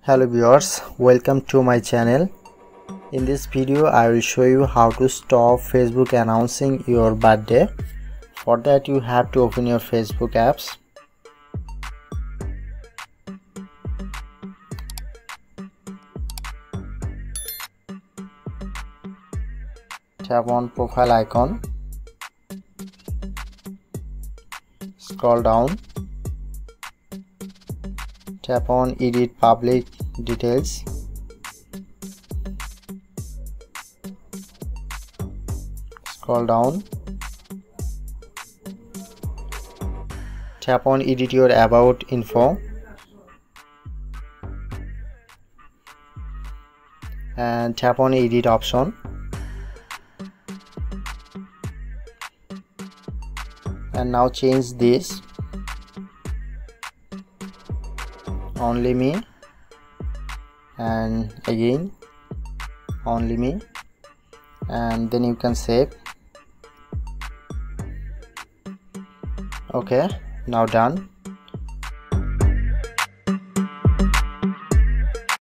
Hello viewers, welcome to my channel. In this video I will show you how to stop Facebook announcing your birthday. For that you have to open your Facebook apps. Tap on profile icon, scroll down, tap on edit public details, scroll down, tap on edit your about info and tap on edit option and now change this only me and again only me, and then you can save. Okay, now done.